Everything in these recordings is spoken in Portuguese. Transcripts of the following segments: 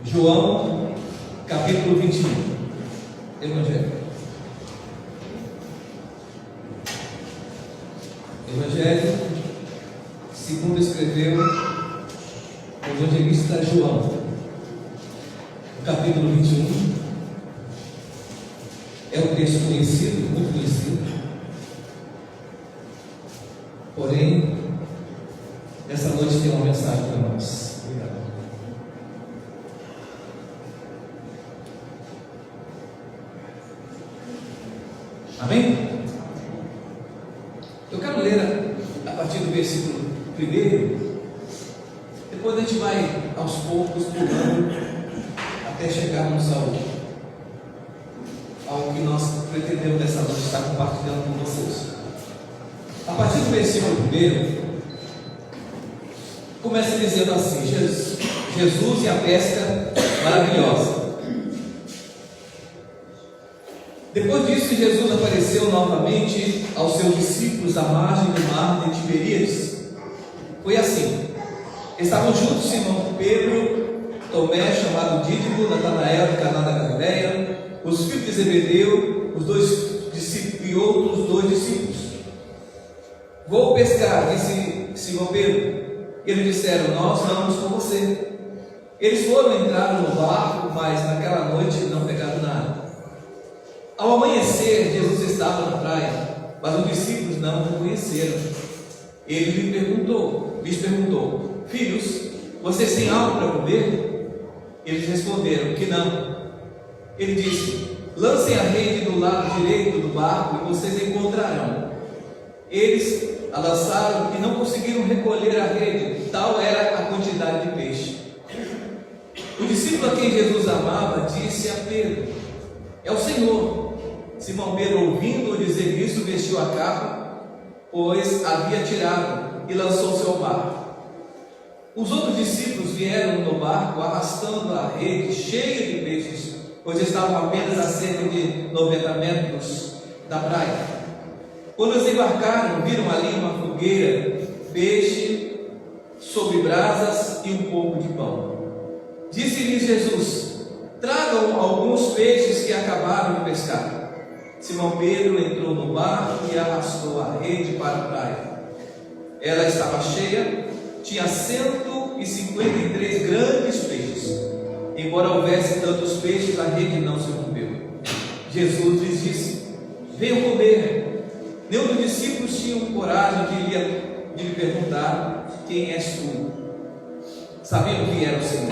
João, capítulo 21. Evangelho segundo escreveu o evangelista João, capítulo 21. É um texto conhecido, muito conhecido. Porém, essa noite tem uma mensagem para nós. Obrigado. Amém? Eu quero ler a partir do versículo 1. Depois a gente vai aos poucos pulando até chegarmos ao que nós pretendemos nessa noite estar compartilhando com vocês. A partir do versículo 1, começa dizendo assim: Jesus e a pesca maravilhosa. Depois disso, Jesus apareceu novamente aos seus discípulos à margem do mar de Tiberíades. Foi assim: estavam juntos Simão Pedro, Tomé, chamado Dídimo, Natanael de Caná da Galileia, os filhos de Zebedeu, os 2 discípulos e outros 2 discípulos. Vou pescar, disse Simão Pedro. Eles disseram: nós vamos com você. Eles foram entrar no barco, mas naquela noite não pegaram nada. Ao amanhecer, Jesus estava na praia, mas os discípulos não o conheceram. Ele lhes perguntou: filhos, vocês têm algo para comer? Eles responderam que não. Ele disse: lancem a rede do lado direito do barco e vocês encontrarão. Eles a lançaram e não conseguiram recolher a rede, tal era a quantidade de peixe. O discípulo a quem Jesus amava disse a Pedro: é o Senhor. Simão Pedro, ouvindo-o dizer isso, vestiu a capa, pois havia tirado, e lançou-se ao barco. Os outros discípulos vieram no barco arrastando a rede cheia de peixes, pois estavam apenas a cerca de 90 metros da praia. Quando eles embarcaram, viram ali uma fogueira, peixe sobre brasas e um pouco de pão. Disse-lhes Jesus: tragam alguns peixes que acabaram de pescar. Simão Pedro entrou no barco e arrastou a rede para a praia. Ela estava cheia, tinha 153 grandes peixes. Embora houvesse tantos peixes, a rede não se rompeu. Jesus lhes disse: venham comer. Nenhum dos discípulos tinha coragem de lhe perguntar: quem és tu? Sabiam que era o Senhor.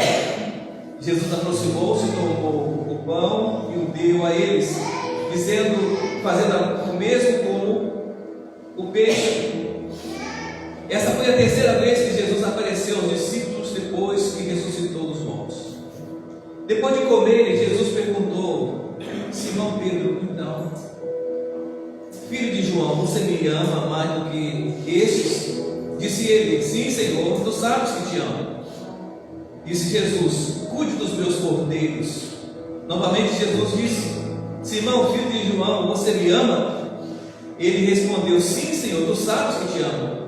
Jesus aproximou-se, tomou o pão e o deu a eles, fazendo o mesmo com o peixe. Essa foi a terceira vez que Jesus apareceu aos discípulos depois que ressuscitou dos mortos. Depois de comer, Jesus perguntou: Simão Pedro, então, filho de João, você me ama mais do que estes? Disse ele: sim, Senhor, tu sabes que te amo. Disse Jesus: cuide dos meus cordeiros. Novamente Jesus disse: Simão, filho de João, você me ama? Ele respondeu: sim, Senhor, tu sabes que te amo.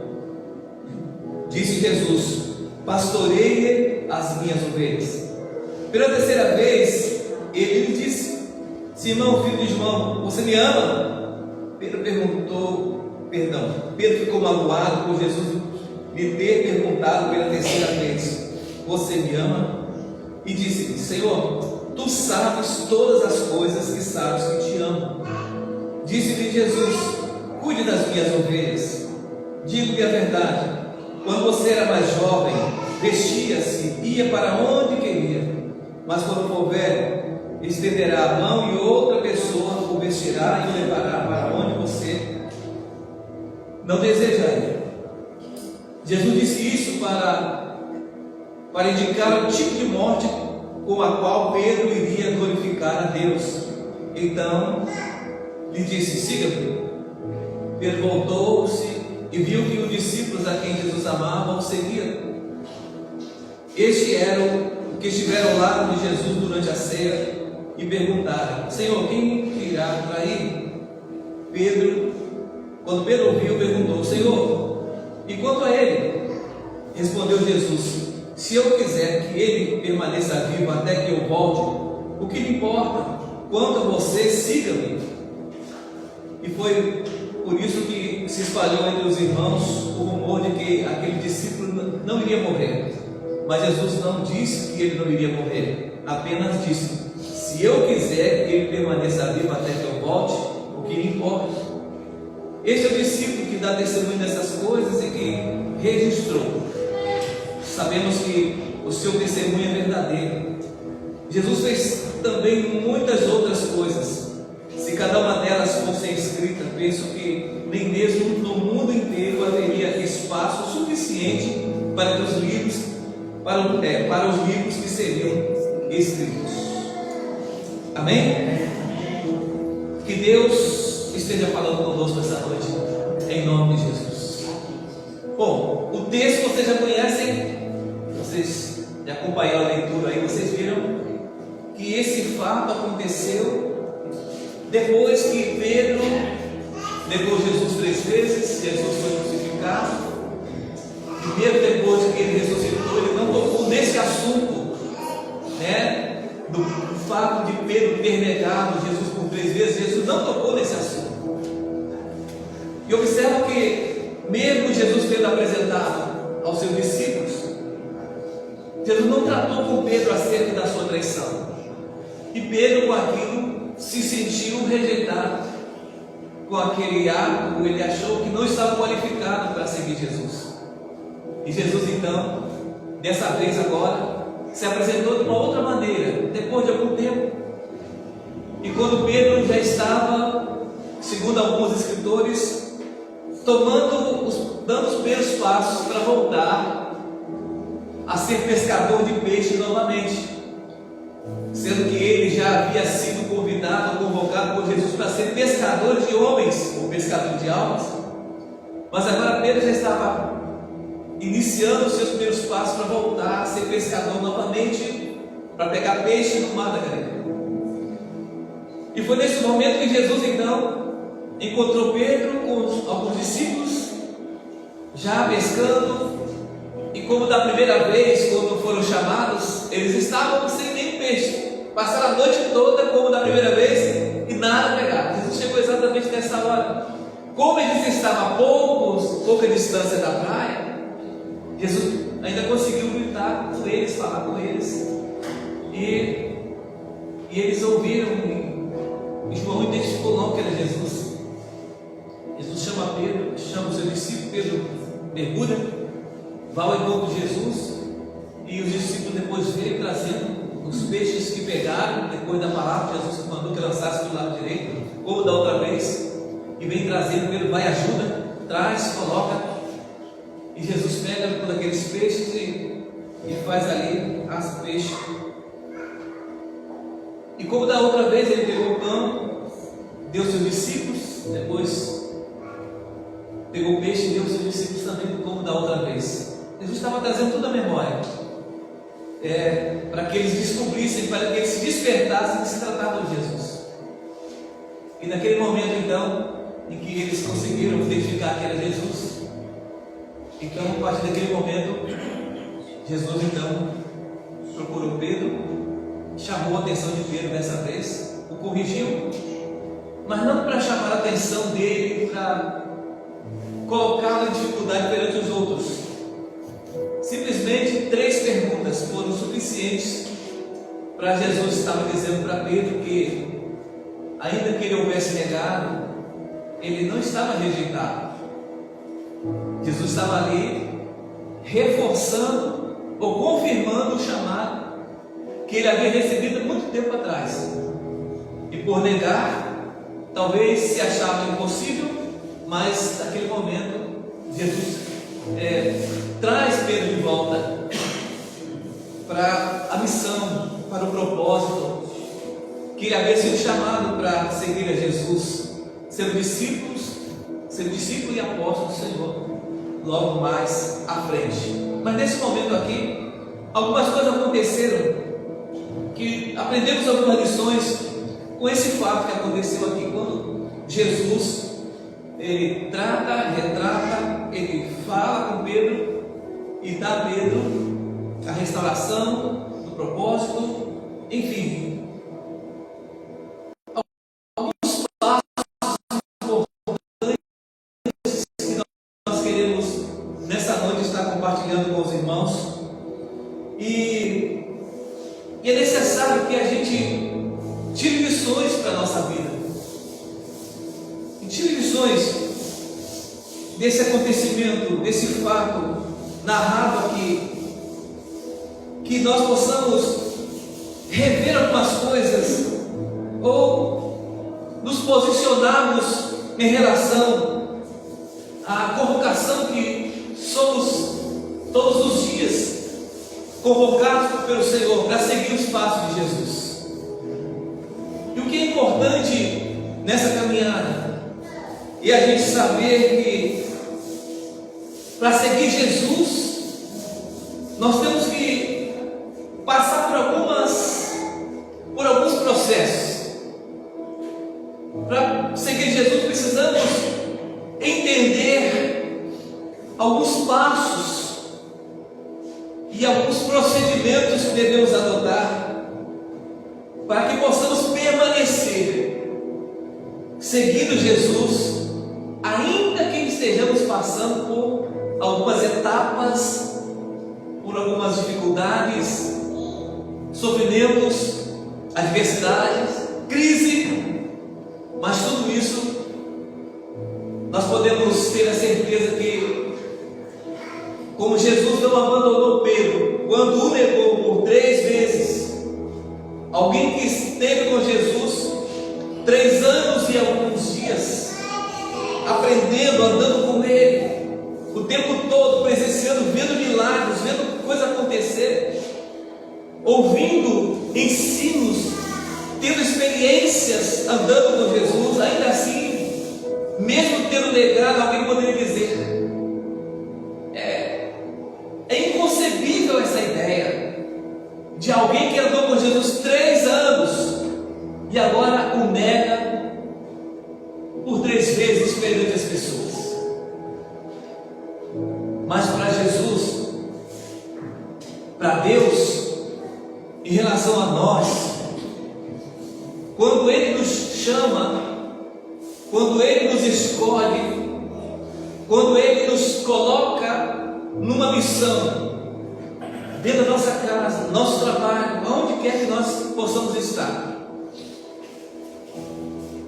Disse Jesus: pastoreie as minhas ovelhas. Pela terceira vez ele lhe disse: Simão, filho de João, você me ama? Pedro ficou magoado por Jesus lhe ter perguntado pela terceira vez: você me ama? E disse-lhe: Senhor, tu sabes todas as coisas que sabes que te amo. Disse-lhe Jesus: cuide das minhas ovelhas. Digo-lhe a verdade, quando você era mais jovem, vestia-se, ia para onde queria, mas quando for velho, estenderá a mão e outra pessoa o vestirá e o levará para onde você não deseja ir. Jesus disse isso para indicar o tipo de morte com a qual Pedro iria glorificar a Deus. Então lhe disse: siga-me. Pedro voltou-se e viu que os discípulos a quem Jesus amava o seguiam. Estes eram os que estiveram ao lado de Jesus durante a ceia e perguntaram: Senhor, quem te irá trair? Quando Pedro ouviu, perguntou: Senhor, e quanto a ele? Respondeu Jesus: se eu quiser que ele permaneça vivo até que eu volte, o que me importa? Quanto a você, siga-me. E foi por isso que se espalhou entre os irmãos o rumor de que aquele discípulo não iria morrer. Mas Jesus não disse que ele não iria morrer, apenas disse: se eu quiser que ele permaneça vivo até que eu volte, o que me importa? Este é o discípulo que dá testemunho dessas coisas e que registrou. Sabemos que o seu testemunho é verdadeiro. Jesus fez também muitas outras coisas. Se cada uma delas fosse escrita, penso que nem mesmo no mundo inteiro haveria espaço suficiente para os livros que seriam escritos. Amém? Que Deus esteja falando conosco essa noite, em nome de Jesus. Bom, o texto vocês já conhecem, vocês já acompanharam a leitura aí, vocês viram que esse fato aconteceu depois que Pedro negou Jesus 3 vezes. Jesus foi crucificado. Primeiro, depois que ele ressuscitou, ele não tocou nesse assunto, né, do fato de Pedro ter negado Jesus por 3 vezes. Jesus não tocou nesse assunto. E observa que, mesmo Jesus tendo apresentado aos seus discípulos, Jesus não tratou com Pedro acerca da sua traição. E Pedro, com aquilo, se sentiu rejeitado. Com aquele ato, ele achou que não estava qualificado para seguir Jesus. E Jesus, então, dessa vez agora, se apresentou de uma outra maneira, depois de algum tempo. E quando Pedro já estava, segundo alguns escritores, dando os primeiros passos para voltar a ser pescador de peixe novamente, sendo que ele já havia sido convidado, convocado por Jesus para ser pescador de homens, ou pescador de almas. Mas agora Pedro já estava iniciando os seus primeiros passos para voltar a ser pescador novamente, para pegar peixe no mar da Galileia. E foi nesse momento que Jesus então encontrou Pedro com alguns discípulos, já pescando. E como da primeira vez, quando foram chamados, eles estavam sem nenhum peixe. Passaram a noite toda como da primeira vez e nada pegaram. Jesus chegou exatamente nessa hora. Como eles estavam a pouca distância da praia, Jesus ainda conseguiu gritar com eles, falar com eles. E eles ouviram. E João identificou logo que era Jesus. Jesus chama Pedro, chama o seu discípulo. Pedro mergulha, vai ao encontro de Jesus. E os discípulos depois veio trazendo os peixes que pegaram, depois da palavra, Jesus mandou que lançasse do lado direito, como da outra vez, e vem trazendo. Pedro vai, ajuda, traz, coloca, e Jesus pega todos aqueles peixes e faz ali as peixes. E como da outra vez ele pegou o pão, deu seus discípulos, depois pegou o peixe e deu seus discípulos também, como da outra vez. Jesus estava trazendo toda a memória, para que eles descobrissem, para que eles se despertassem que se tratava de Jesus. E naquele momento então, em que eles conseguiram identificar que era Jesus, então a partir daquele momento, Jesus então procurou Pedro, chamou a atenção de Pedro dessa vez, o corrigiu, mas não para chamar a atenção dele, para colocá-lo em dificuldade perante os outros. Simplesmente 3 perguntas foram suficientes para Jesus estar dizendo para Pedro que, ainda que ele houvesse negado, ele não estava rejeitado. Jesus estava ali reforçando ou confirmando o chamado que ele havia recebido muito tempo atrás. E por negar, talvez se achava impossível, mas naquele momento Jesus traz Pedro de volta para a missão, para o propósito que ele havia sido chamado para seguir a Jesus, ser discípulo e apóstolo do Senhor, logo mais à frente. Mas nesse momento aqui, algumas coisas aconteceram, que aprendemos algumas lições com esse fato que aconteceu aqui, quando Jesus, ele retrata, ele fala com Pedro e dá a Pedro a restauração do propósito, enfim, alguns passos importantes que nós queremos nessa noite estar compartilhando com os irmãos. E é necessário que a gente tire lições para a nossa vida. E tire lições desse acontecimento, desse fato narrado aqui. Que nós possamos rever algumas coisas ou nos posicionarmos em relação à convocação que somos todos os dias convocados pelo Senhor para seguir os passos de Jesus. E o que é importante nessa caminhada é a gente saber que para seguir Jesus nós temos que passar por alguns processos. Para seguir Jesus precisamos entender alguns passos e alguns procedimentos que devemos adotar para que possamos permanecer seguindo Jesus, ainda que estejamos passando por algumas etapas, por algumas dificuldades, sofrimentos, adversidades, crise, mas tudo isso nós podemos ter a certeza que, como Jesus não abandonou Pedro quando o negou por 3 vezes, alguém que esteve com Jesus 3 anos e alguns dias, aprendendo, andando com Ele, o tempo todo presenciando, vendo milagres, vendo coisas acontecer, ouvindo ensinos, tendo experiências andando com Jesus, ainda assim, mesmo tendo negado, alguém poderia dizer: é inconcebível essa ideia de alguém que andou com Jesus 3 anos e agora o nega por 3 vezes perante as pessoas. Mas para Jesus, para Deus, em relação a nós, quando Ele nos chama, quando Ele nos escolhe, quando Ele nos coloca numa missão, dentro da nossa casa, nosso trabalho, aonde quer que nós possamos estar,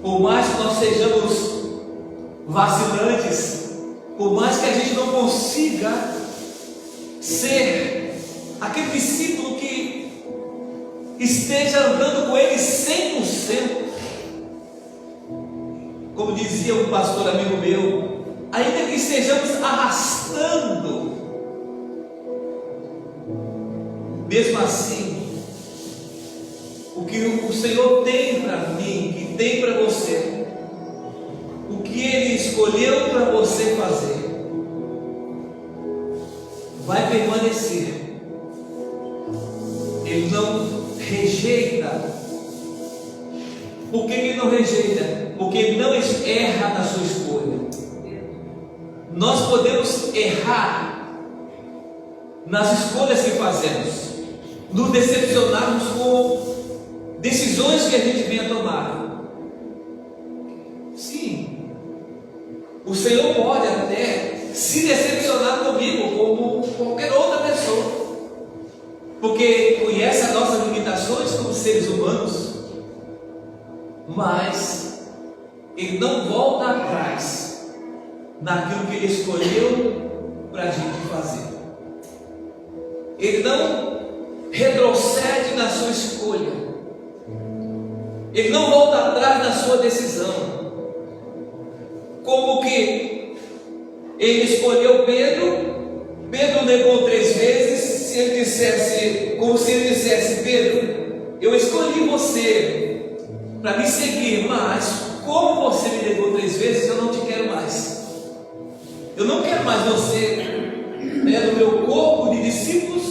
por mais que nós sejamos vacilantes, por mais que a gente não consiga ser aquele discípulo que esteja andando com Ele 100%, como dizia um pastor amigo meu, ainda que estejamos arrastando, mesmo assim, o que o Senhor tem para mim, que tem para você, o que Ele escolheu para você fazer, vai permanecer. Ele não rejeita. Por que Ele não rejeita? Porque Ele não erra na sua escolha. Nós podemos errar nas escolhas que fazemos, nos decepcionarmos com decisões que a gente venha tomar. Sim, o Senhor pode até se decepcionar comigo, como qualquer outra pessoa, porque conhece as nossas limitações como seres humanos, mas Ele não volta atrás naquilo que Ele escolheu para a gente fazer. Ele não retrocede na sua escolha. Ele não volta atrás na sua decisão. Como que Ele escolheu Pedro, Pedro negou 3 vezes. Se ele dissesse, como se ele dissesse: Pedro, eu escolhi você para me seguir, mas como você me negou 3 vezes, eu não te quero mais. Eu não quero mais você no meu corpo de discípulos,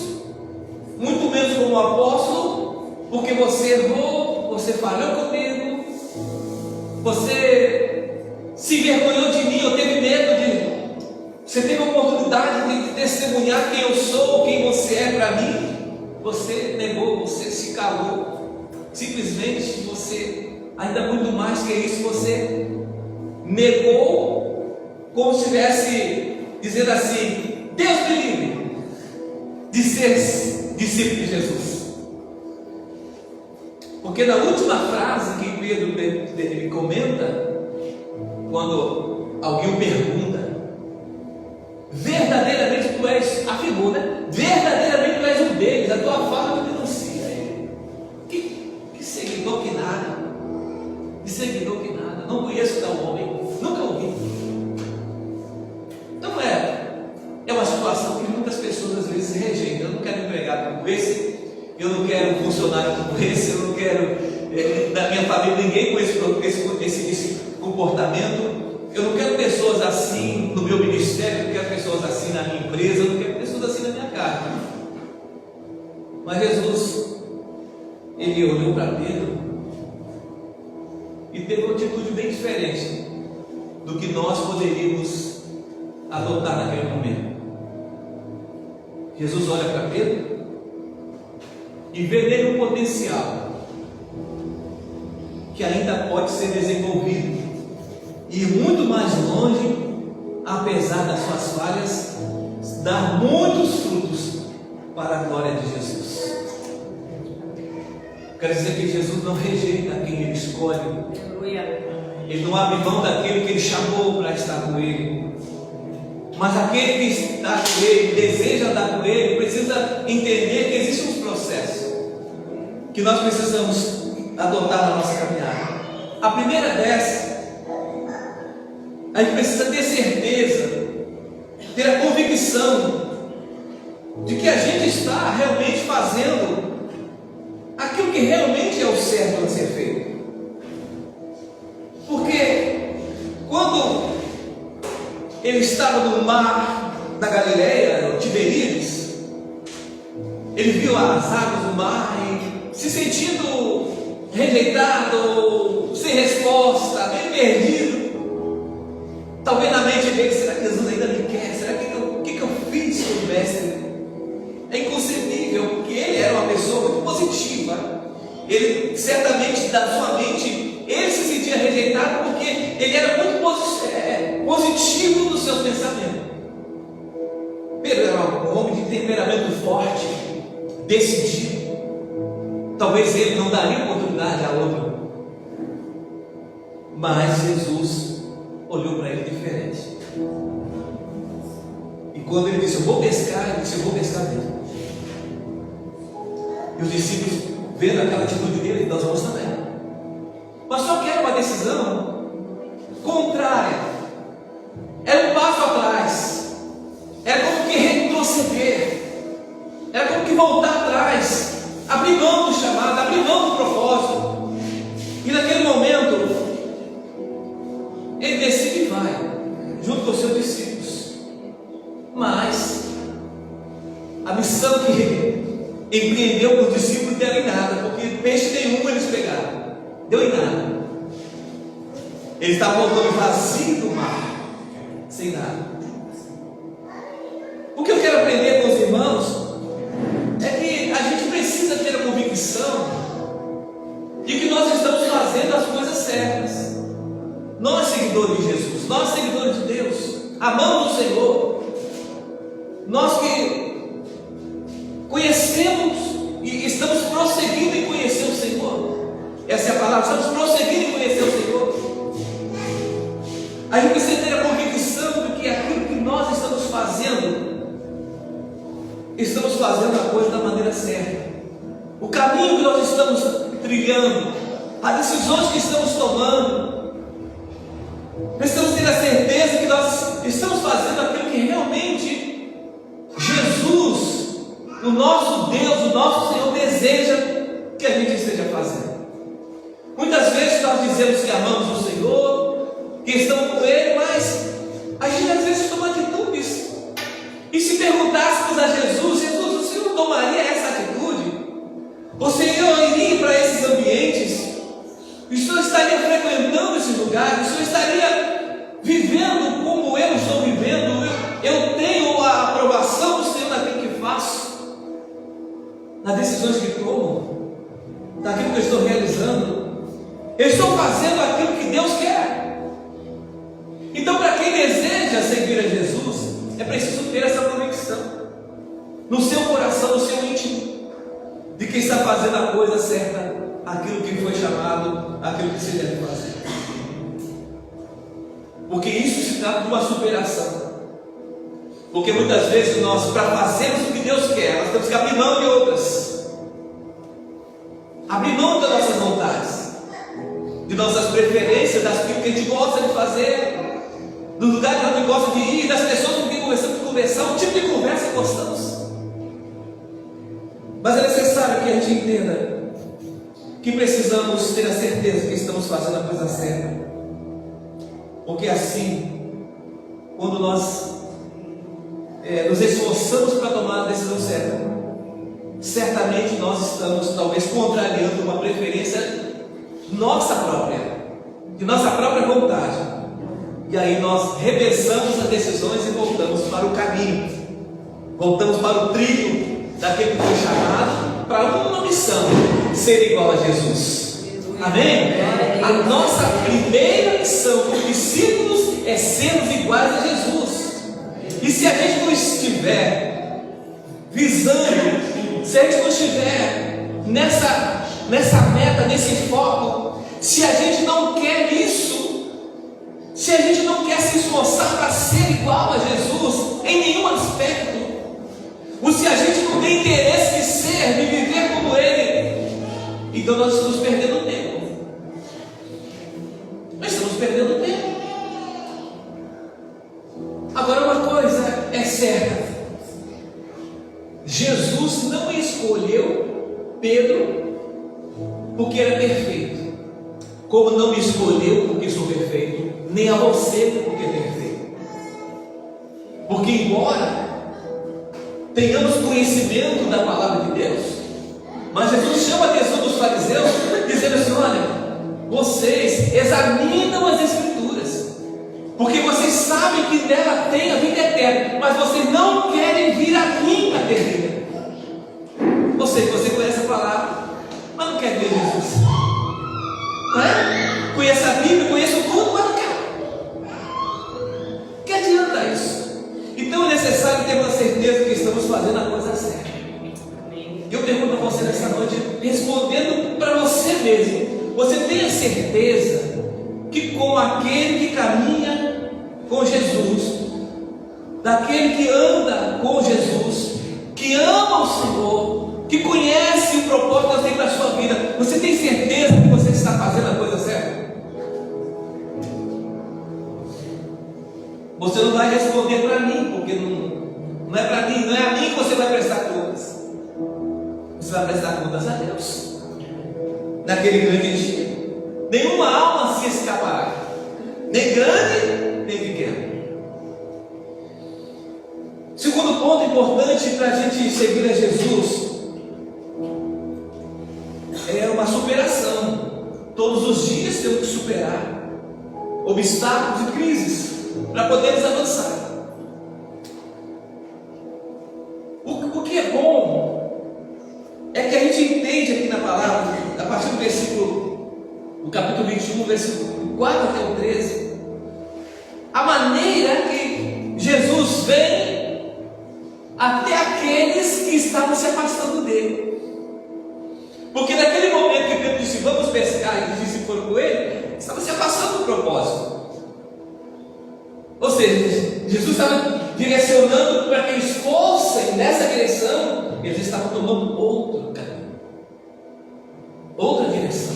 muito menos como apóstolo, porque você errou, você falhou comigo, você se envergonhou de mim, eu teve medo de Você teve a oportunidade de testemunhar quem eu sou, quem você é para mim. Você negou, você se calou. Simplesmente você, ainda muito mais que isso, você negou, como se estivesse dizendo assim: Deus me livre de ser discípulo de Jesus. Porque na última frase que Pedro ele comenta, quando alguém o pergunta, verdadeiramente tu és, afirmou, né? Verdadeiramente tu és um deles, a tua fala me denuncia ele. Que seguidor que nada, de seguidor que nada, não conheço tal homem, nunca ouvi. Então é uma situação que muitas pessoas às vezes rejeitam. Eu não quero empregado como esse, eu não quero um funcionário como esse, eu não quero da minha família ninguém com esse comportamento. Eu não quero pessoas assim no meu ministério, eu não quero pessoas assim na minha empresa, eu não quero pessoas assim na minha casa. Mas Jesus, ele olhou para Pedro e teve uma atitude bem diferente do que nós poderíamos adotar naquele momento. Jesus olha para Pedro e vê nele um potencial que ainda pode ser desenvolvido e ir muito mais longe, apesar das suas falhas, dar muitos frutos para a glória de Jesus. Quero dizer que Jesus não rejeita quem ele escolhe, ele não abre mão daquele que ele chamou para estar com ele, mas aquele que está com ele, deseja andar com ele, precisa entender que existe um processo que nós precisamos adotar na nossa caminhada. A primeira dessas, a gente precisa ter certeza, ter a convicção de que a gente está realmente fazendo aquilo que realmente é o certo a ser feito. Porque quando ele estava no mar da Galileia, Tiberíades, ele viu as águas do mar e se sentindo rejeitado, sem resposta, bem perdido. Talvez na mente dele: será que Jesus ainda me quer? Será que o que eu fiz com o mestre? É inconcebível, porque ele era uma pessoa muito positiva. Ele certamente, da sua mente, ele se sentia rejeitado porque ele era muito positivo nos seus pensamentos. Pedro era um homem de temperamento forte, decidido. Talvez ele não daria oportunidade a outro, mas Jesus olhou para ele diferente. E quando ele disse: eu vou pescar, ele disse: eu vou pescar mesmo. E os discípulos, vendo aquela atitude dele: nós vamos também. Mas só que era uma decisão contrária, era um passo atrás, era como que retroceder, era como que voltar atrás, abrir mão do chamado, abrir mão do propósito. E naquele momento ele decide e vai, junto com os seus discípulos. Mas a missão que ele empreendeu com os discípulos deu em nada, porque peixe nenhum eles pegaram, deu em nada. Ele estava voltando vazio do mar, sem nada. O que eu quero aprender com os irmãos é que a gente precisa ter a convicção de que nós estamos fazendo as coisas certas. Nós, seguidores de Jesus, nós, seguidores de Deus, amamos o Senhor, nós que conhecemos e estamos prosseguindo em conhecer o Senhor, essa é a palavra, estamos prosseguindo em conhecer o Senhor. A gente precisa ter a convicção de que aquilo que nós estamos fazendo a coisa da maneira certa. O caminho que nós estamos trilhando, as decisões que estamos tomando, precisamos ter a certeza que nós estamos fazendo aquilo que realmente Jesus, o nosso Deus, o nosso Senhor, deseja que a gente esteja fazendo. Muitas vezes nós dizemos que amamos o Senhor, que estamos com Ele, mas a gente às vezes toma atitudes. E se perguntássemos a Jesus: Jesus, o Senhor tomaria essa atitude? O Senhor iria para esses ambientes? O Senhor estaria frequentando esses lugares? O Senhor estaria vivendo como eu estou vivendo? Eu decisões que tomo, daquilo que eu estou realizando, eu estou fazendo aquilo que Deus quer. Então, para quem deseja seguir a Jesus, é preciso ter essa convicção no seu coração, no seu íntimo, de que está fazendo a coisa certa, aquilo que foi chamado, aquilo que se deve fazer. Porque isso se trata de uma superação. Porque muitas vezes nós, para fazermos o que Deus quer, nós temos que abrir mão de outras, abrir mão das nossas vontades, de nossas preferências, daquilo que a gente gosta de fazer, do lugar que a gente gosta de ir, das pessoas com quem começamos a conversar, o tipo de conversa que gostamos. Mas é necessário que a gente entenda que precisamos ter a certeza que estamos fazendo a coisa certa. Porque assim, quando nós nos esforçamos para tomar a decisão certa, certamente nós estamos talvez contrariando uma preferência nossa própria, de nossa própria vontade. E aí nós repensamos as decisões e voltamos para o caminho, voltamos para o trilho daquele que foi chamado para uma missão: ser igual a Jesus. Amém? A nossa primeira missão como discípulos é sermos iguais a Jesus. E se a gente não estiver visando, se a gente não estiver nessa meta, nesse foco, se a gente não quer isso, se a gente não quer se esforçar para ser igual a Jesus em nenhum aspecto, ou se a gente não tem interesse de ser, de viver como Ele, então nós estamos perdendo tempo. Nós estamos perdendo tempo. Agora, uma coisa é certa: Jesus não escolheu Pedro porque era perfeito, como não me escolheu porque sou perfeito, nem a você porque é perfeito. Porque embora tenhamos conhecimento da palavra de Deus, mas Jesus chama a atenção dos fariseus, dizendo assim: olha, vocês examinam as Escrituras, porque vocês sabem que nela tem a vida eterna, mas vocês não querem vir a mim para ter vida. Ou seja, você conhece a palavra, mas não quer ver Jesus. Não é? Conhece a Bíblia, conhece tudo, mas não quer. Que adianta isso? Então é necessário ter uma certeza que estamos fazendo a coisa certa. Eu pergunto a você nessa noite, respondendo para você mesmo: você tem a certeza que com aquele que caminha com Jesus, daquele que anda com Jesus, que ama o Senhor, que conhece o propósito que Deus tem para a sua vida, você tem certeza que você está fazendo a coisa certa? Você não vai responder para mim, porque não é para mim, não é a mim que você vai prestar contas. Você vai prestar contas a Deus naquele grande dia. Nenhuma alma se escapará, nem grande, nem pequena. Segundo ponto importante para a gente seguir a Jesus é uma superação. Todos os dias temos que superar obstáculos e crises para podermos avançar. O que é bom é que a gente entende aqui na palavra, a partir do do capítulo 21, versículo 4 até o 13, a maneira que Jesus vem até aqueles que estavam se afastando dele. Porque naquele momento que Pedro disse: vamos pescar, e os discípulos foram com ele, estava se afastando do propósito. Ou seja, Jesus estava direcionando para que eles fossem nessa direção, eles estavam tomando outro caminho, outra direção.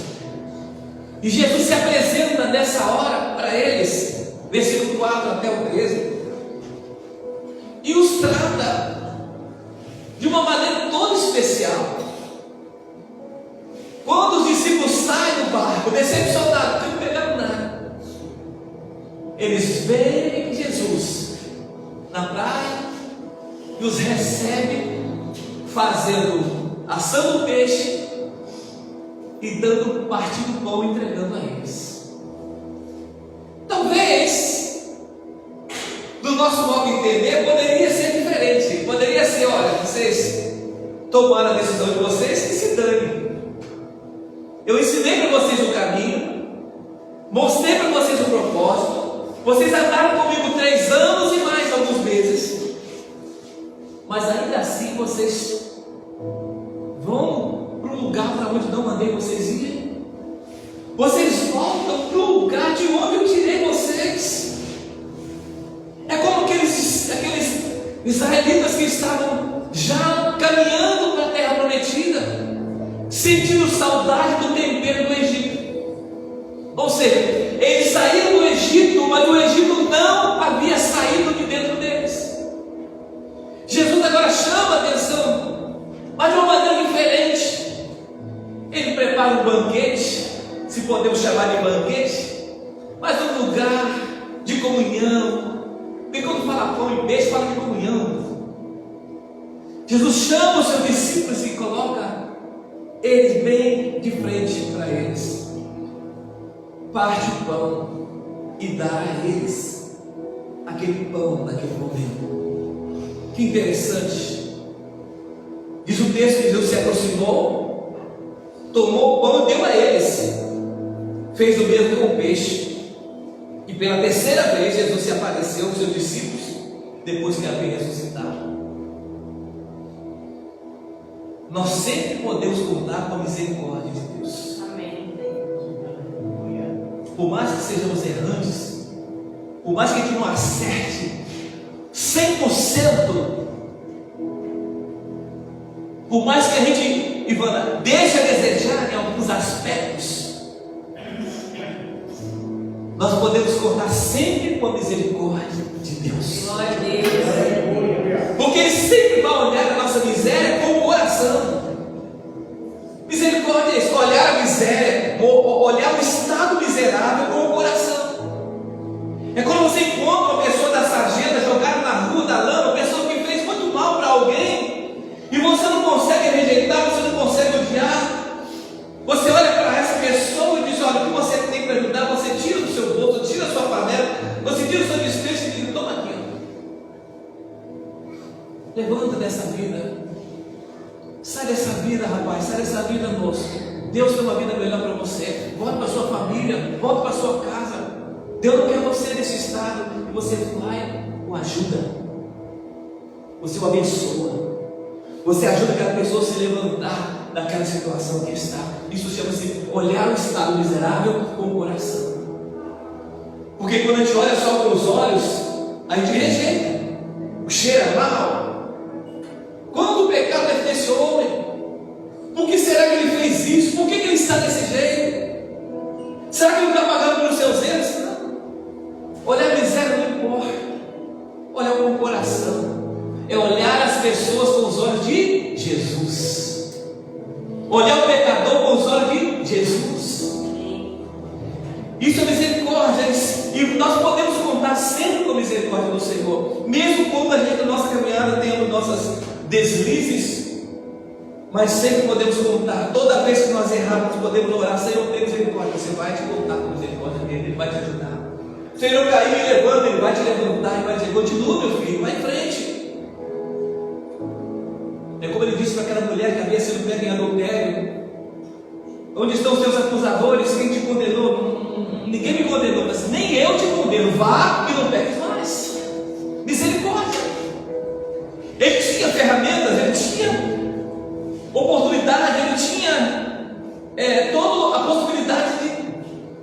E Jesus se apresenta nessa hora para eles, versículo 4 até o 13, e os trata de uma maneira toda especial. Quando os discípulos saem do barco, decepcionados, não pegaram nada, eles veem Jesus na praia e os recebe assando o peixe e partindo o pão e entregando a eles. Talvez, do nosso modo de entender, poderia ser diferente. Poderia ser: olha, vocês tomaram a decisão de vocês, que se dane. Eu ensinei para vocês o caminho, mostrei para vocês o propósito, vocês andaram comigo 3 anos e mais alguns meses, mas ainda assim vocês vão para um lugar para onde não mandei vocês irem. Vocês voltam para o lugar de onde eu tirei vocês. É como aqueles israelitas que estavam já caminhando para a terra prometida, sentindo saudade do tempero do Egito. Ou seja, eles saíram do Egito, mas o Egito não havia saído de dentro deles. Jesus agora chama a atenção, mas de uma maneira diferente. Ele prepara um banquete, se podemos chamar de banquete, mas um lugar de comunhão. Porque quando fala pão e peixe, fala de comunhão. Jesus chama os seus discípulos e coloca eles bem de frente para eles. Parte o pão e dá a eles aquele pão naquele momento. Que interessante. Diz o texto que Jesus se aproximou, tomou o pão e deu a eles. Fez o mesmo com o peixe. E pela terceira vez Jesus se apareceu aos seus discípulos, depois que havia ressuscitado. Nós sempre podemos contar com a misericórdia de Deus. Amém. Por mais que sejamos errantes, por mais que a gente não acerte 100%, por mais que a gente, Ivana, deixe a desejar em alguns aspectos, nós podemos contar sempre com a misericórdia de Deus. Glória a Deus. Porque Ele sempre vai olhar a nossa miséria com o coração. Misericórdia é isso, olhar a miséria, olhar o estado miserável com o coração. É quando você encontra uma pessoa da sarjeta jogada na rua da lama, uma pessoa que fez muito mal para alguém, e você não consegue rejeitar, você não consegue odiar. Você olha para essa pessoa e diz: olha, o que você tem para ajudar, você tira do seu bolso, tira a sua panela, você tira o seu despejo e diz: toma aqui. Levanta dessa vida. Sai dessa vida, rapaz, sai dessa vida, moço. Deus tem uma vida melhor para você. Volta para a sua família, volta para a sua casa. Deus não quer você nesse estado. E você vai, o ajuda. Você o abençoa. Você ajuda aquela pessoa a se levantar daquela situação que está. Isso chama-se olhar o estado miserável com o coração. Porque quando a gente olha só com os olhos, a gente rejeita. Cheira mal. Quando o pecado é desse homem? Por que será que ele fez isso? Por que ele está desse jeito? Será que ele está pagando pelos seus erros? Não. Olhar a miséria não importa. Olhar com o coração. É olhar as pessoas com os olhos de Jesus. Olhar o pecador com os olhos de Jesus. Isso é misericórdia. E nós podemos contar sempre com a misericórdia do Senhor. Mesmo quando a gente, na nossa caminhada, temos nossas deslizes, mas sempre podemos contar. Toda vez que nós errarmos, podemos orar: Senhor, tem misericórdia. Você vai te contar com a misericórdia dele, Ele vai te ajudar. Senhor, eu caí, me levanta, Ele vai te levantar e vai dizer: continua, meu filho, vai em frente. É como ele disse para aquela mulher que havia sido pega em adultério: onde estão os teus acusadores? Quem te condenou? Ninguém me condenou, mas nem eu te condeno. Vá e não peques mais. Misericórdia. Ele tinha ferramentas, ele tinha oportunidade, ele tinha toda a possibilidade de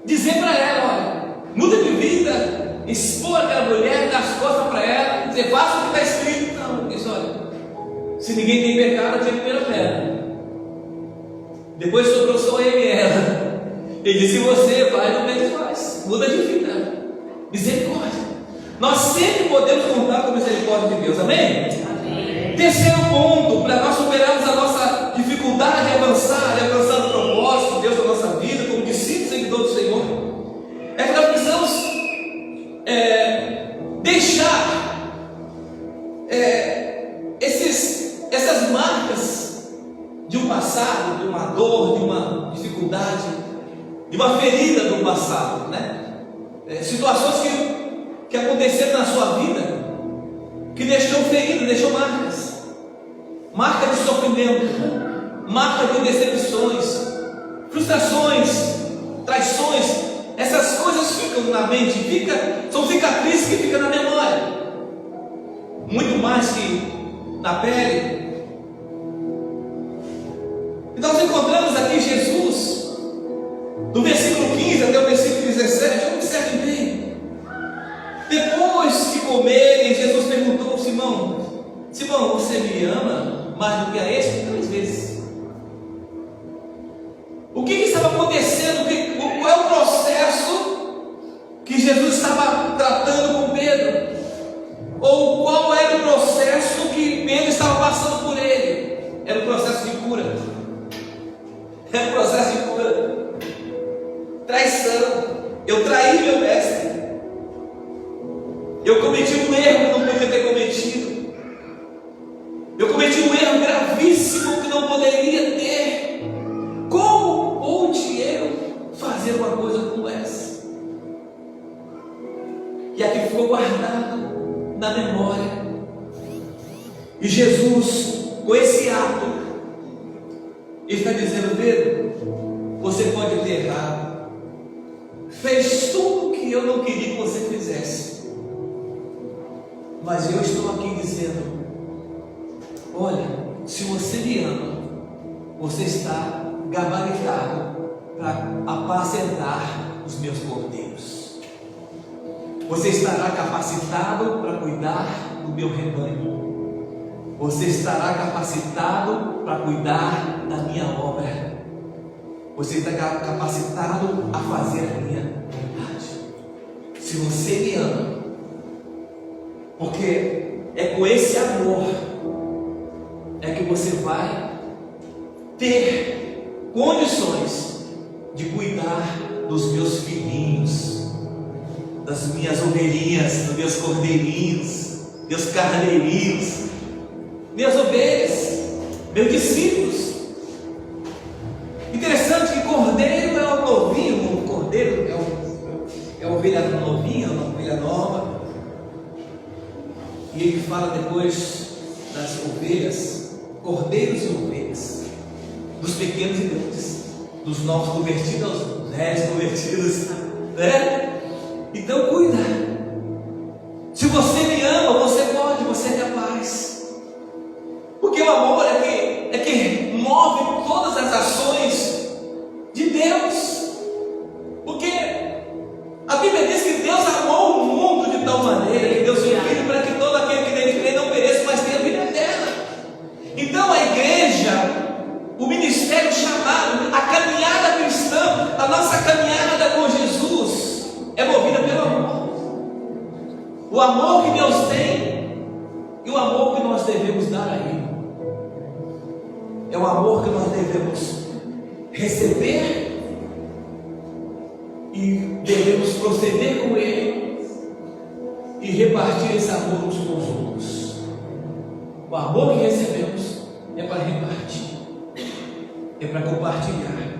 dizer para ela: olha, muda de vida, expor aquela mulher, dar as costas para ela, dizer: faça o que está escrito. Não, ele disse: olha, se ninguém tem pecado, tem a primeira pedra. Depois sobrou só ele e ela. Ele disse: você vai, não peques mais, muda de vida. Misericórdia. Nós sempre podemos contar com a misericórdia de Deus, amém? Amém. Terceiro ponto, para nós superarmos a nossa dificuldade de alcançar o propósito de Deus na nossa vida, como discípulos e seguidores do Senhor, é que nós precisamos deixar essas marcas de um passado, de uma dor, de uma dificuldade, de uma ferida do passado, né? Situações que aconteceram na sua vida, que deixou feridas, deixou marcas. marca de sofrimento, marca de decepções, frustrações, traições. Essas coisas ficam na mente, são cicatrizes que ficam na memória, muito mais que na pele. E nós encontramos aqui Jesus, do versículo 15 até o versículo 17, observem bem. Depois de comerem, Jesus perguntou ao Simão: Simão, você me ama mais do que a este? 3 vezes. O que estava acontecendo? Qual é o processo que Jesus estava tratando com Pedro? Ou qual era o processo que Pedro estava passando por ele? Era o processo de cura. Era o processo de cura. Traição. Eu traí meu mestre. Eu cometi um erro que não podia ter cometido. Eu cometi um erro gravíssimo que não poderia ter. Como pude eu fazer uma coisa como essa? E aqui ficou guardado na memória. E Jesus, com esse ato, ele está dizendo: Pedro, você pode ter errado, fez tudo o que eu não queria que você fizesse, mas eu estou aqui dizendo: olha, se você me ama, você está gabaritado para apacentar os meus cordeiros. Você estará capacitado para cuidar do meu rebanho. Você estará capacitado para cuidar da minha obra. Você está capacitado a fazer a minha vontade. Se você me ama, porque é com esse amor é que você vai ter condições de cuidar dos meus filhinhos, das minhas ovelhinhas, dos meus cordeirinhos, meus carneirinhos, minhas ovelhas, meus discípulos. Interessante que cordeiro é o novinho, o cordeiro é a ovelha novinha, uma ovelha nova. E ele fala depois das ovelhas, cordeiros e ovelhas, dos pequenos e grandes, dos novos convertidos aos velhos convertidos, né? Então cuida. Se você me ama, você pode, você é capaz. Porque o amor é que move todas as ações de Deus. Porque a Bíblia diz que Deus amou o mundo de tal maneira que deu seu Filho para que todo aquele que nele crê não pereça, mas tenha vida eterna. Então a igreja, o ministério chamado, a caminhada cristã, a nossa caminhada com Jesus é movida pelo amor. O amor que Deus tem e o amor que nós devemos dar a Ele. É o amor que nós devemos receber e devemos proceder com Ele e repartir esse amor uns com os outros. O amor que recebemos é para repartir, é para compartilhar.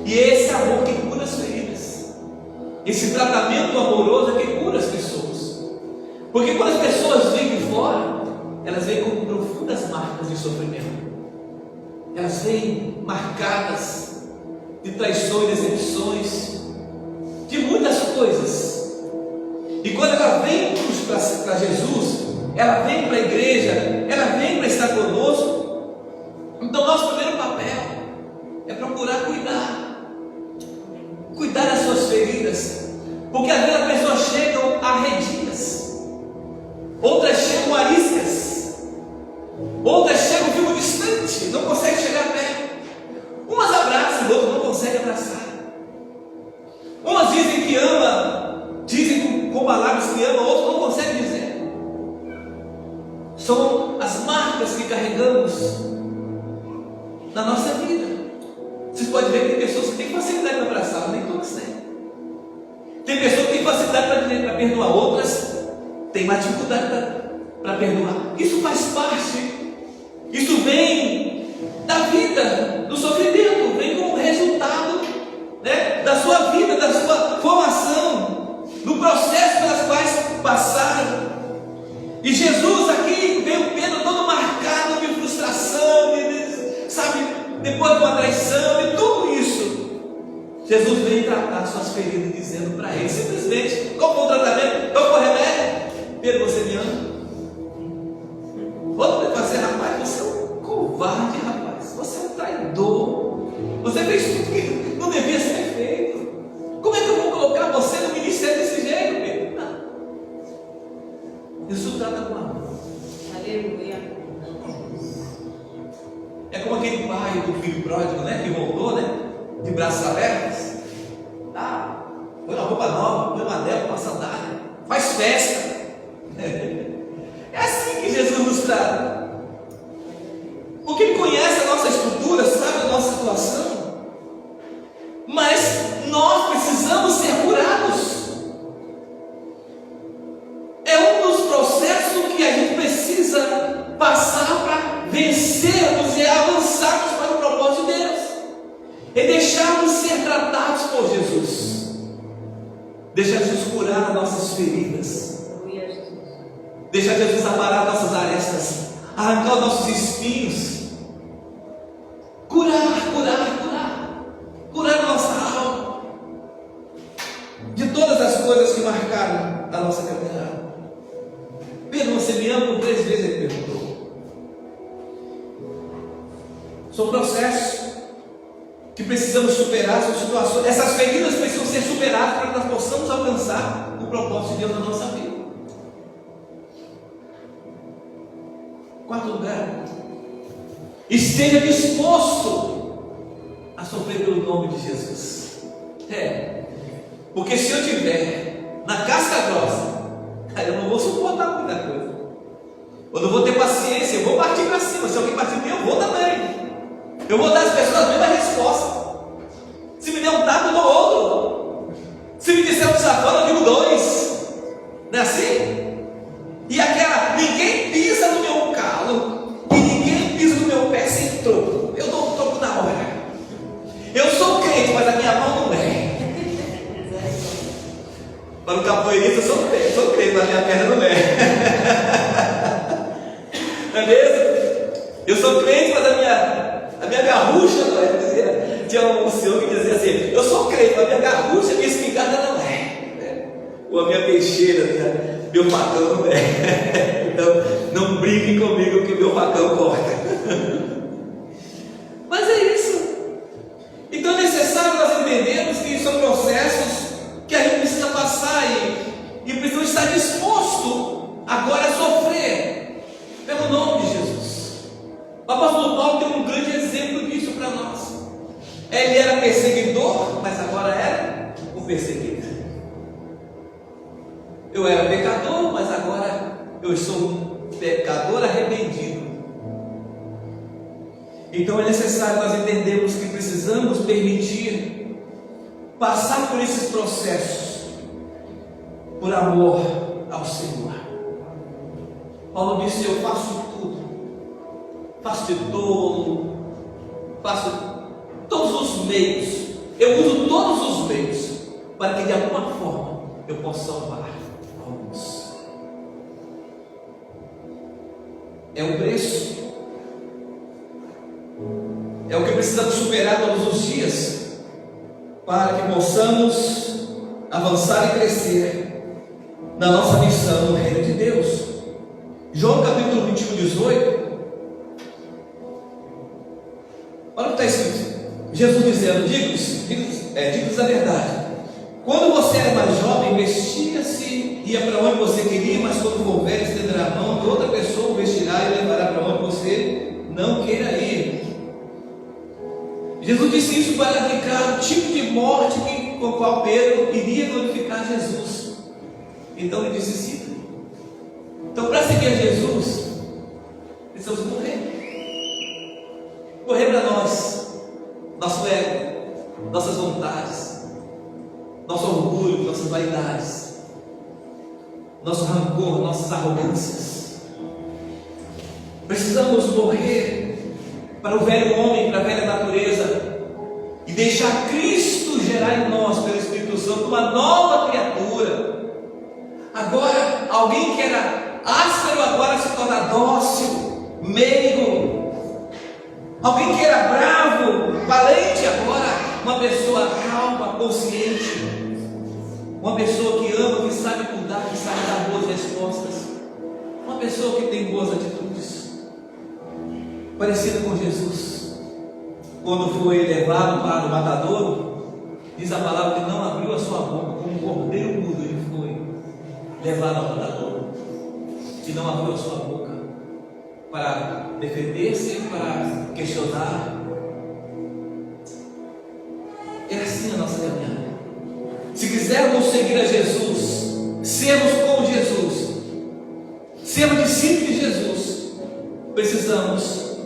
E é esse amor que cura as feridas, esse tratamento amoroso é que cura as pessoas. Porque quando as pessoas vêm de fora, elas vêm com profundas marcas de sofrimento. Elas vêm marcadas de traições, decepções, de muitas coisas. E quando ela vem para Jesus, ela vem para a igreja, ela vem para estar conosco. Então nosso primeiro papel é procurar cuidar das suas feridas. Porque às vezes as pessoas chegam arredias, outras chegam ariscas, outras chegam de um distante, não conseguem chegar perto. Umas abraçam, outras não conseguem abraçar. Umas dizem que ama, dizem com palavras que ama, outras não conseguem dizer. São as marcas que carregamos na nossa vida. Vocês podem ver que tem pessoas que têm facilidade para abraçar, nem todas têm. Tem pessoas que têm facilidade para perdoar, outras têm mais dificuldade para perdoar. Isso faz parte, isso vem da vida, do sofrimento, vem como resultado, né, da sua vida, da sua formação, do processo pelas quais passaram. E Jesus aqui veio Pedro todo marcado Jesus veio tratar suas feridas, dizendo para ele, simplesmente, qual foi o tratamento? Qual foi o remédio? Pedro, você me ama? Outro vai dizer, rapaz, você é um covarde, rapaz, você é um traidor, você fez tudo que não devia ser feito. Como é que eu vou colocar você no ministério desse jeito, Pedro? Não. Jesus trata com amor. Aleluia. É como aquele pai do filho pródigo, né? Que voltou, né? De braços abertos. Tá, põe uma roupa nova, põe um anel, uma sandália, faz festa. É assim que Jesus nos trata. Porque Ele conhece a nossa estrutura, sabe a nossa situação. Mas nós precisamos ser curados. É um dos processos que a gente precisa passar para vencermos e avançarmos para o propósito de Deus. É deixarmos ser tratados por Jesus. Deixar Jesus curar nossas feridas. Deixar Jesus aparar nossas arestas, arrancar os nossos espinhos, curar a nossa alma de todas as coisas que marcaram a nossa caminhada. Pedro, você me ama? Por 3 vezes ele perguntou. São processos que precisamos superar, são situações, essas feridas precisam ser superadas para que nós possamos alcançar o propósito de Deus na nossa vida. Quarto lugar, esteja disposto a sofrer pelo nome de Jesus. Porque se eu tiver na casca grossa, aí eu não vou suportar muita coisa. Eu não vou ter paciência, eu vou partir para cima. Se alguém partir de mim, eu vou também. Eu vou dar às pessoas a mesma resposta. Se me der um tapa, eu dou outro. Se me disser um safado, eu digo 2. Não é assim? E aquela, ninguém pisa no meu calo e ninguém pisa no meu pé sem troco. Eu dou um troco na hora. Eu sou crente, mas a minha mão não é. Para o capoeirista eu sou crente, mas a minha perna não é. Não é mesmo? Eu sou crente, mas a minha garrucha não é. Tinha um senhor que dizia assim, eu sou crente, mas a minha garrucha, a minha espingarda não é. Ou a minha peixeira, meu facão não é. Então, não brinquem comigo que o meu facão corta. Mas é isso. Então é necessário nós entendermos que são processos que a gente precisa passar e precisa estar disposto agora a sofrer pelo nome de Jesus. O apóstolo Paulo tem um grande exemplo disso para nós. Ele era perseguidor, mas agora era o perseguido. Eu era pecador, mas agora eu sou um pecador arrependido. Então é necessário nós entendermos que precisamos permitir passar por esses processos por amor ao Senhor. Paulo disse, eu faço tudo, faço de tolo, faço todos os meios, eu uso todos os meios para que de alguma forma eu possa salvar alguns. É o preço, é o que precisamos superar todos os dias para que possamos avançar e crescer na nossa missão no reino de Deus. João capítulo 21, 18. Olha o que está escrito. Jesus dizendo, digo-lhes a verdade. Quando você era mais jovem, vestia-se, ia para onde você queria, mas quando for velho, estenderá a mão de outra pessoa, o vestirá e levará para onde você não queira ir. Jesus disse isso para indicar o tipo de morte com o qual Pedro iria glorificar Jesus. Então ele disse sim. Então, para seguir a Jesus, precisamos morrer. Morrer para nós, nosso ego, nossas vontades, nosso orgulho, nossas vaidades, nosso rancor, nossas arrogâncias. Precisamos morrer para o velho homem, para a velha natureza, e deixar Cristo gerar em nós, pelo Espírito Santo, uma nova criatura. Agora, alguém que era áspero agora se torna dócil, meigo. Alguém que era bravo, valente agora, uma pessoa calma, uma pessoa que ama, que sabe cuidar, que sabe dar boas respostas, uma pessoa que tem boas atitudes, parecida com Jesus. Quando foi levado para o matadouro, diz a palavra que não abriu a sua boca, como um cordeiro mudo, ele foi levado ao matadouro, e não abriu a sua boca para defender-se, para questionar. É assim a nossa caminhada. Se quisermos seguir a Jesus, sermos como Jesus, sermos discípulos de Jesus, precisamos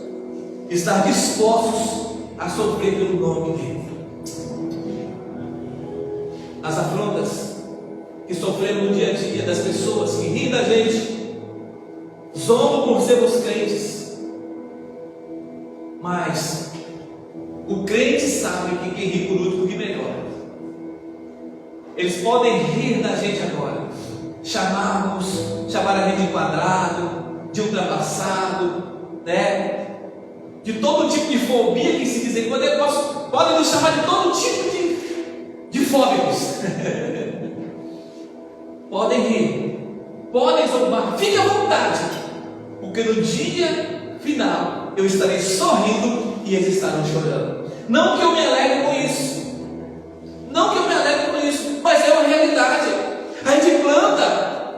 estar dispostos a sofrer pelo nome dele. As afrontas que sofremos no dia a dia das pessoas que riem da gente, zombam por sermos crentes, mas o crente sabe que quem ri por último ri melhor. Eles podem rir da gente agora, chamar a gente de quadrado, de ultrapassado, né? De todo tipo de fobia que se dizer, podem nos chamar de todo tipo de fóbicos. Podem rir, podem zombar, fique à vontade, porque no dia final eu estarei sorrindo e eles estarão chorando. Não que eu me alegre com isso, mas é uma realidade. A gente planta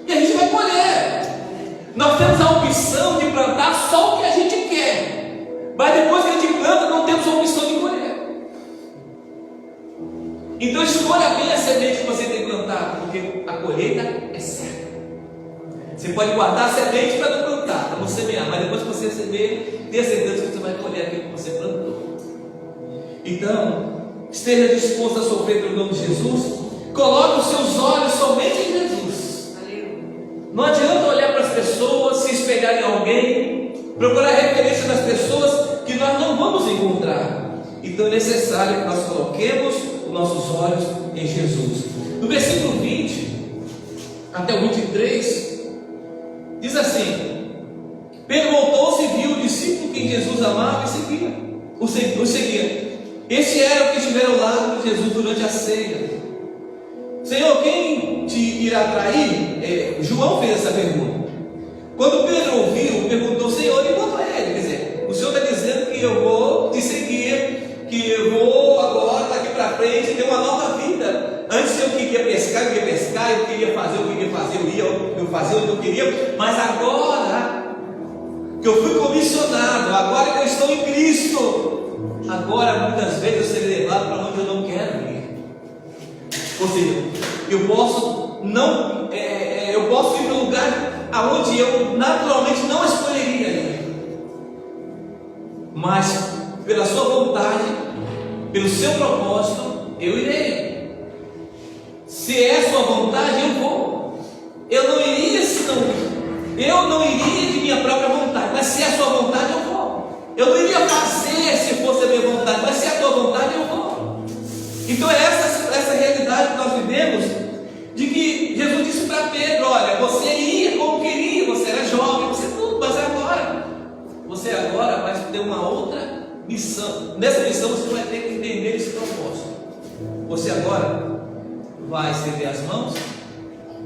e a gente vai colher. Nós temos a opção de plantar só o que a gente quer, mas depois que a gente planta, não temos a opção de colher. Então escolha bem a semente que você tem plantado, porque a colheita é certa. Você pode guardar a semente para não plantar, para não semear, mas depois que você semeia, tenha certeza que você vai colher aquilo que você plantou. Então, esteja disposto a sofrer pelo nome de Jesus. Coloque os seus olhos somente em Jesus. Não adianta olhar para as pessoas, se espelhar em alguém, procurar referência das pessoas que nós não vamos encontrar. Então é necessário que nós coloquemos os nossos olhos em Jesus. No versículo 20 até o 23 diz assim: Pedro voltou-se e viu o discípulo que Jesus amava e o seguia. Este era o que estiveram ao lado de Jesus durante a ceia. Senhor, quem te irá trair? João fez essa pergunta. Quando Pedro ouviu, perguntou: Senhor, e quanto a ele? Quer dizer, o Senhor está dizendo que eu vou te seguir, que eu vou agora, daqui para frente, ter uma nova vida. Antes eu queria pescar, eu queria fazer, eu fazia o que eu queria, mas agora que eu fui comissionado, agora que eu estou em Cristo, agora muitas vezes eu serei levado para onde eu não quero ir. Ou seja, eu posso ir para um lugar aonde eu naturalmente não escolheria ir, mas pela sua vontade, pelo seu propósito, eu irei. Se é sua vontade, eu vou. Eu não iria de minha própria vontade, mas se é sua vontade, eu vou. Eu não iria fazer se fosse a minha vontade, mas se é a tua vontade, eu vou. Então é essa realidade que nós vivemos, de que Jesus disse para Pedro: olha, você ia como queria, você era jovem, você tudo, mas você agora vai ter uma outra missão. Nessa missão você vai ter que entender esse propósito. Você agora vai estender as mãos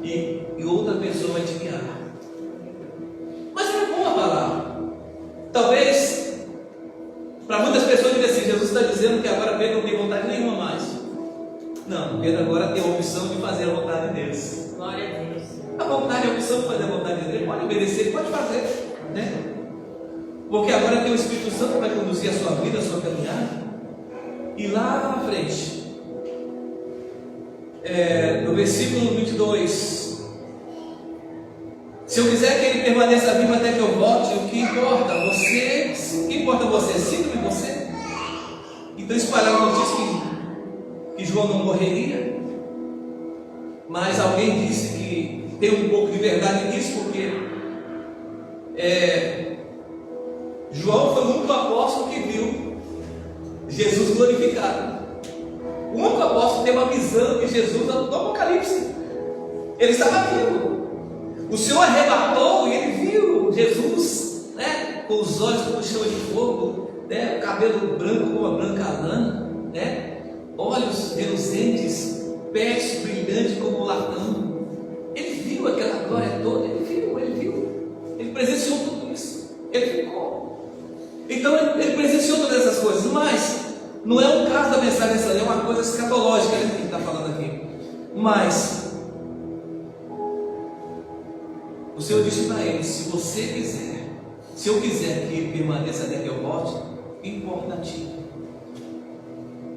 e outra pessoa vai te guiar. Mas é boa a palavra. Talvez para muitas pessoas diga assim: Jesus está dizendo que agora Pedro não tem vontade nenhuma mais. Não, Pedro agora tem a opção de fazer a vontade de Deus. Glória a Deus. A vontade é a opção de fazer a vontade de Deus. Pode obedecer, pode fazer, né? Porque agora tem o Espírito Santo que vai conduzir a sua vida, a sua caminhada. E lá na frente, no versículo 22, se eu quiser que ele permaneça vivo até que eu volte, o que importa? Você, siga-me você. Então espalhar notícia que João não morreria, mas alguém disse que tem um pouco de verdade nisso, porque João foi o único apóstolo que viu Jesus glorificado. O único apóstolo teve uma visão de Jesus no Apocalipse. Ele estava vivo. O Senhor arrebatou e ele viu Jesus, né, com os olhos como chama de fogo, né, o cabelo branco como a branca lã, né, olhos reluzentes, pés brilhantes. Não é um caso da mensagem dessa lei, é uma coisa escatológica, né, que ele está falando aqui. Mas o Senhor disse para ele: se você quiser, se eu quiser que ele permaneça até que eu volte, importa a ti.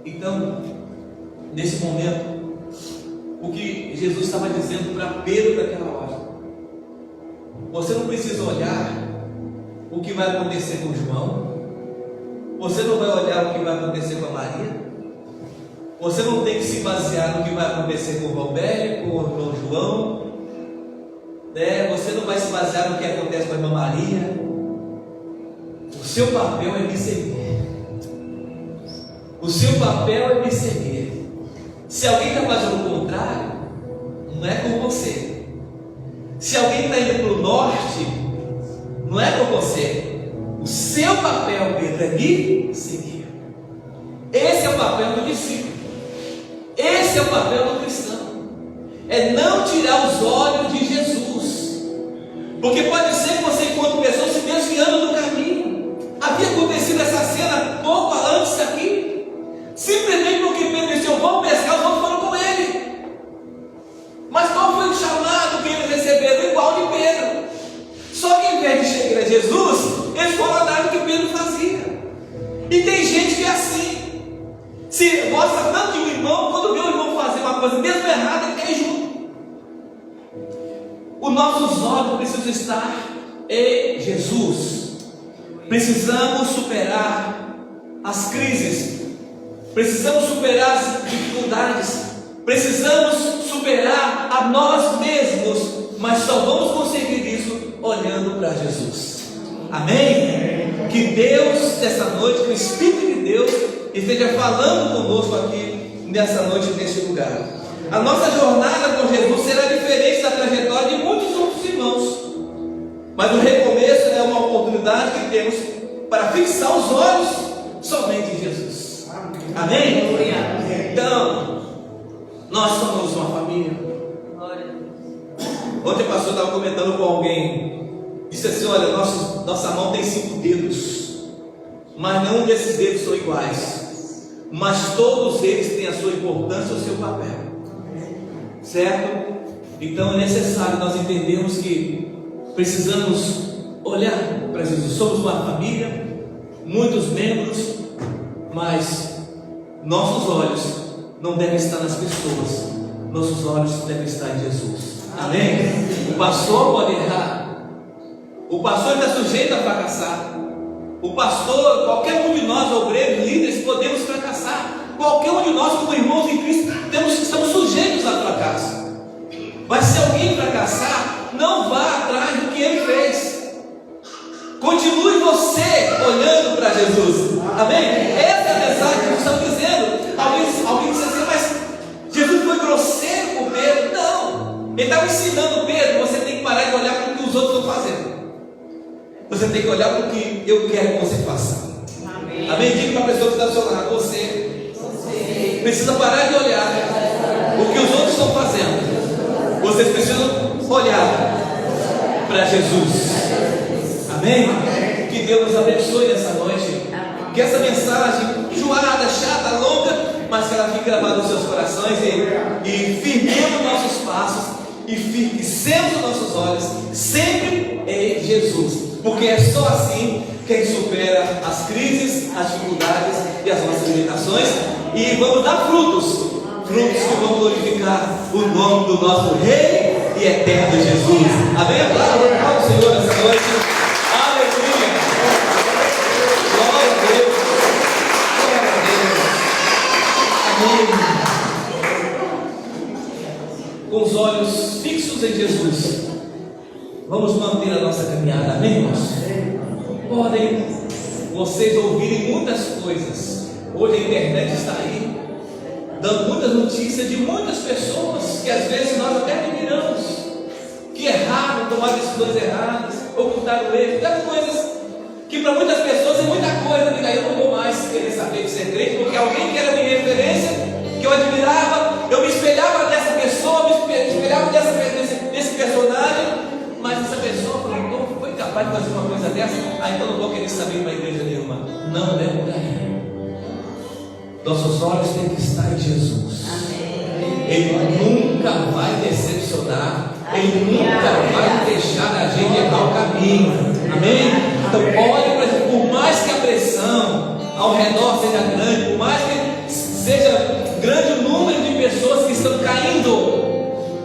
Então, nesse momento, o que Jesus estava dizendo para Pedro naquela hora: você não precisa olhar o que vai acontecer com João, você não vai olhar o que vai acontecer com a Maria, você não tem que se basear no que vai acontecer com o Roberto, com o João, né? Você não vai se basear no que acontece com a irmã Maria. O seu papel é me seguir. O seu papel é me seguir. Se alguém está fazendo o contrário, não é com você. Se alguém está indo para o norte, não é com você. O seu papel, Pedro, é me seguir. Esse é o papel do discípulo. Esse é o papel do cristão. É não tirar os olhos de Jesus. Porque pode ser que você, enquanto pessoa, se desviando do caminho. Havia acontecido essa cena pouco antes aqui. Simplesmente porque Pedro disse: eu vou pescar, os outros foram com ele. Mas qual foi o chamado que eles receberam? Igual de Pedro. Só que em vez de chegar a Jesus, eles foram atrás do que Pedro fazia. E tem gente que é assim. Se gosta tanto de um irmão, quando vê o irmão fazer uma coisa mesmo errada, ele quer ir junto. Os nossos olhos precisam estar em Jesus. Precisamos superar as crises. Precisamos superar as dificuldades. Precisamos superar a nós mesmos. Mas só vamos conseguir isso olhando para Jesus. Amém? Que Deus, nessa noite, que o Espírito de Deus esteja falando conosco aqui nessa noite, neste lugar. A nossa jornada com Jesus será diferente da trajetória de muitos outros irmãos, mas o recomeço é uma oportunidade que temos para fixar os olhos somente em Jesus. Amém? Então, nós somos uma família. Ontem o pastor estava comentando com alguém, disse assim: olha, nossa mão tem 5 dedos, mas nenhum desses dedos são iguais, mas todos eles têm a sua importância, o seu papel, certo? Então é necessário nós entendermos que precisamos olhar para Jesus. Somos uma família, muitos membros, mas nossos olhos não devem estar nas pessoas, nossos olhos devem estar em Jesus. Amém? O pastor pode errar, o pastor está sujeito a fracassar. O pastor, qualquer um de nós, obreiros, líderes, podemos fracassar. Qualquer um de nós, como irmãos em Cristo, estamos sujeitos a fracasso. Mas se alguém fracassar, não vá atrás do que ele fez. Continue você olhando para Jesus. Amém? Essa é a mensagem que nós estamos dizendo. Alguém disse assim: mas Jesus foi grosseiro com Pedro. Não. Ele estava ensinando Pedro: você tem que parar de olhar para o que os outros estão fazendo. Você tem que olhar para o que eu quero que você faça. Amém? Amém? Diga para a pessoa que está do seu lado: você precisa parar de olhar o que os outros estão fazendo. Vocês precisam olhar para Jesus. Amém? Que Deus nos abençoe nessa noite. Que essa mensagem enjoada, chata, longa, mas que ela fique gravada nos seus corações e firmemos nossos passos e fixemos os nossos olhos sempre em Jesus. Porque é só assim que a gente supera as crises, as dificuldades e as nossas limitações, e vamos dar frutos que vão glorificar o nome do nosso Rei e Eterno Jesus. Amém? Aplauda ao Senhor nessa noite. Aleluia. Glória a Deus. Glória a Deus. Amém. Com os olhos fixos em Jesus, vamos manter a nossa caminhada. Amém, irmãos? Podem vocês ouvirem muitas coisas. Hoje a internet está aí, dando muitas notícias de muitas pessoas que às vezes nós até admiramos, que erraram, tomaram decisões erradas, ocultaram erros, muitas coisas que para muitas pessoas é muita coisa. Que daí eu não vou mais querer saber de ser crente, porque alguém que era minha referência, que eu admirava, eu me espelhava nessa pessoa, me espelhava nesse personagem. Mas essa pessoa falou: foi capaz de fazer uma coisa dessa? Então não vou querer saber para a igreja nenhuma. Não é por aí. Nossos olhos têm que estar em Jesus. Ele nunca vai decepcionar. Ele nunca vai deixar a gente errar o caminho. Amém? Então olhe para Jesus. Por mais que a pressão ao redor seja grande, por mais que seja grande o número de pessoas que estão caindo,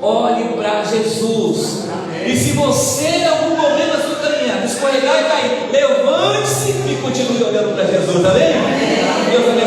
olhe para Jesus. E se você em algum momento da sua caminhada escorregar e cair, levante-se e continue olhando para Jesus. Amém? Deus abençoe.